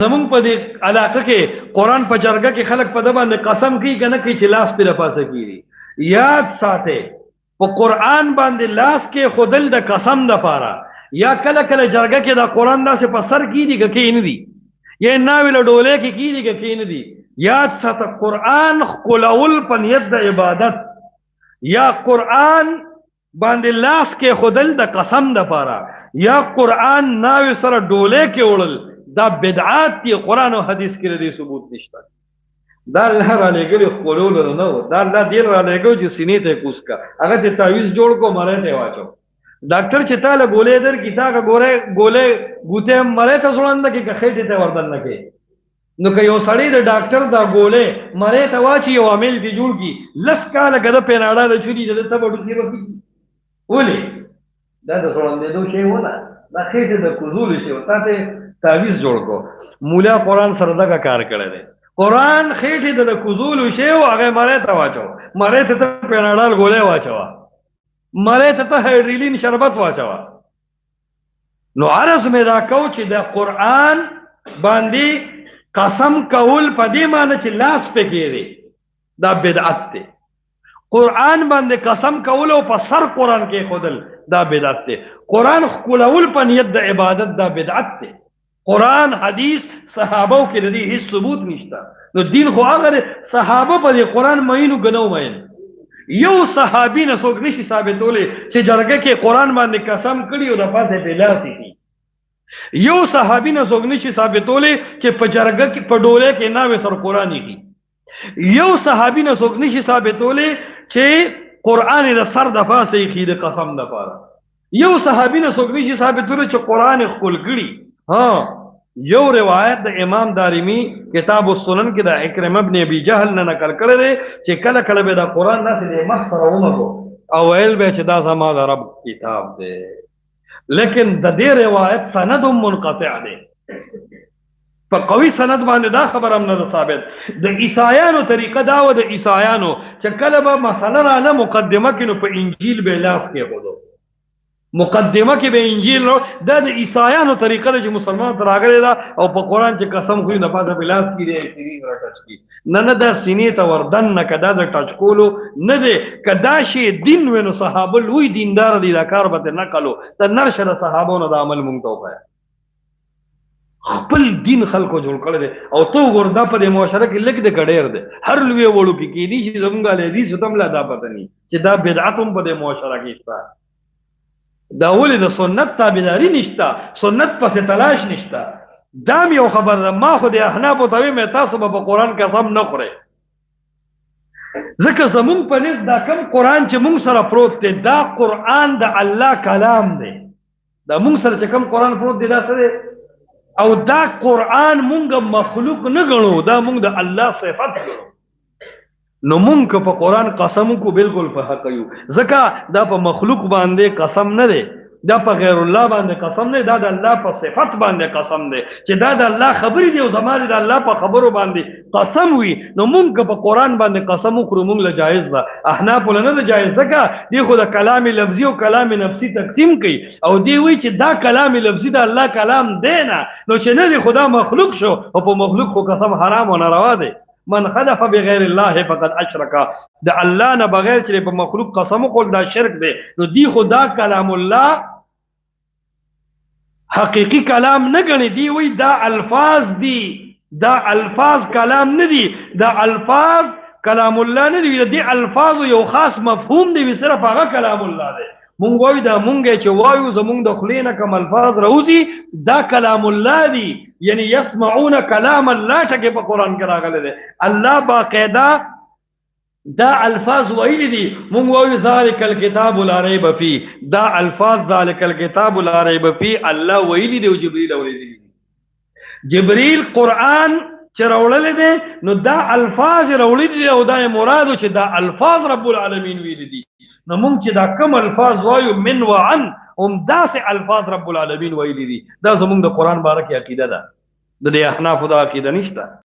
زمونږ په دې علاقه کې قرآن په جرګه کې خلک په ده باندې قسم کوي که نه کوي چې لاس پرې پاسه کېږي. یاد ساتئ په قرآن باندې لاس کې ښودل د قسم دپاره یا کله کله جرګه کې دا قرآن داسې په سر کېږي که کېنهدي یا ناوې له ډولۍ کې کېږي که کېنهدي. یاد ساته قرآن ښکلول په نیت د عبادت یا قرآن باندې لاس کې ښودل د قسم دپاره یا قرآن ناوې سره ډولۍ کې وړل دا بدعات دي. قرآن او حدیث کې دې ثبوت نشته. دا الله را لېږلي ښکلولو نه و، دا الله دې را لېږو چې سینې ته یې کوز کا، هغه ته تعویض جوړ کو، مرۍ ته یې واچو. ډاکټر چې تا له ګولۍ درکړي تا که ګولۍ ګوتې مرۍ ته زوړنده کړي که خېټې ته وردننه کړي. نو که یو سړی د ډاکټر دا ګولۍ مرۍ ته واچي یو عامل پې جوړ کړي، لس کاله که ده پېناډا د چوري د ده تبه ډوکې به کېږي. ولې دا د زوړندېدو شی و نه، دا خېټې د کوزولو شی و، تا ته تعویض جوړ کو. مولا قرآن سره دغه کار کړی دی. قرآن خېټې د کوزولو شی و، هغه مرۍ ته واچو، مرۍ ته ته پېناډال ګولۍ واچوه، مرۍ ته ته هایډریلین شربت واچوه. نو عرض مې دا کو چې د قرآن باندې قسم کول په دې معنی چې لاس پې کېږي دا بدعت دی. قرآن باندې قسم کول او په سر قرآن کې ښودل دا بدعت دی. قرآن ښکلول په نیت د عبادت دا بدعت دی. قرآن حدیث صحابو کې د دې هیڅ ثبوت نشته. نو دین خو هغه دی صحابه په دې قرآن مینو ګنو مین. یو صحابي نه څوک نشي ثابتولی چې جرګه کې قرآن باندې قسم کړي او د پاسه پې لاس یې. یو صحابي نه څوک نشي ثابتولی چې په جرګه کې په ډولۍ کې ناوې سر قرآن یې. یو صحابي نه څوک نشي ثابتولی چې قرآن د سر د پاسه یې خي د قسم دپاره. یو صحابي نه څوک نشي ثابتولی چې قرآن یې ښکل کړي. ها یو روایت د امام دارمی کتاب السنن کې د اکرمه ابن ابي جهل نه نقل کړی دی چې کله کله به د قرآن داسې د مخ سره ومږو او ویل به چې دا زما د رب کتاب دی، لیکن د دې روایت سند هم منقطع دی. په قوي سند باندې دا خبر هم نه ده ثابت. د عیسایانو طریقه دا و، د عیسایانو چې کله به مسله راله مقدمه کې نو په انجیل به لاس کېښودو، مقدمه کې به انجیل نو دا د عیسایانو طریقه ده چې مسلمان ته راغلی ده او په قرآن چې قسم خوري نه پاته به لاس کړي سینې را ټچ کړي. نه نه دا سینې ته وردن نه که دا د ټچ کولو نه دی. که دا شی دین وی نو صحابه لوی دیندار دي، دا کار به ترې نه کلو. ته نرشه د صحابو نه دا عمل مونږ ته وښیه. خپل دین خلکو جوړ کړی دی او ته وګوره دا په دې معاشره کې لږ دی که ډېر دی. هر لوی وړو کې کېدي چې زمونږ حدیثو ته هم لا دا پته ني چې دا بدعت هم په دې معاشره کې شته. دا ولې د سنت تابعداري نشته، سنت پسې تلاش نشته. دا م یو خبر ده. ما خو د احنافو ته ویم تاسو به په قرآن قسم نه خورئ، ځکه زمونږ په نس دا کم قرآن چې مونږ سره پروت دی دا قرآن د الله کلام دی. دا مونږ سره چې کم قرآن پروت دی دا څه دی؟ او دا قرآن مونږ مخلوق نه ګڼو، دا مونږ د الله صفت ګڼو. نو مونږ که په قرآن قسم کو بالکل په حق یو، ځکه دا په مخلوق باندې قسم نه دی، دا په غیر الله باندې قسم نه دی، دا د الله په صفت باندې قسم دی چې دا د الله خبرې دی او زما د الله په خبرو باندې قسم وي. نو مونږ که په قرآن باندې قسم وکړو مونږ له جایز ده، احنافو له نه ده جایز، ځکه دی خو د کلام لفظي او کلام نفسي تقسیم کوي او دی وایي چې دا کلام لفظي د الله کلام دی نه، نو چې نه دی خدا مخلوق شو او په مخلوق خو قسم حرام او ناروا دی. من خلف بغیر الله فقد اشرک، د الله نه بغیر چې په مخلوق قسم وکړ دا شرک دی. نو دی خدا کلام الله حقیقی کلام نه ګڼي، دی وی دا الفاظ دي، دا الفاظ کلام نه دي، دا الفاظ کلام الله نه دي، دی الفاظ یو خاص مفهوم دی صرف هغه کلام الله دی. مونږ وایو دا مونږ چې وایو زمونږ د خولې نه کوم الفاظ راوځي دا کلام الله دي، یعنی یسمعون کلام الله ټکي په قرآن کې راغلی دی. الله باقاعده دا الفاظ ویلي دي. مونږ وایو ذالک الکتاب لا ریب فیه، دا الفاظ ذالک الکتاب لا ریب فیه الله ویلي دی او جبرئیل اوریدلی دي. جبرئیل قرآن چې راوړلی دی نو دا الفاظ راوړي دي او دا مرادو چې دا الفاظ رب العالمین ویلي دي. نو مونږ چې دا کم الفاظ وایو من وعن هم داسې الفاظ رب العالمین ویلي دي. دا زمونږ د قرآن باره کې عقیده ده، د دې احنافو دا عقیده نشته.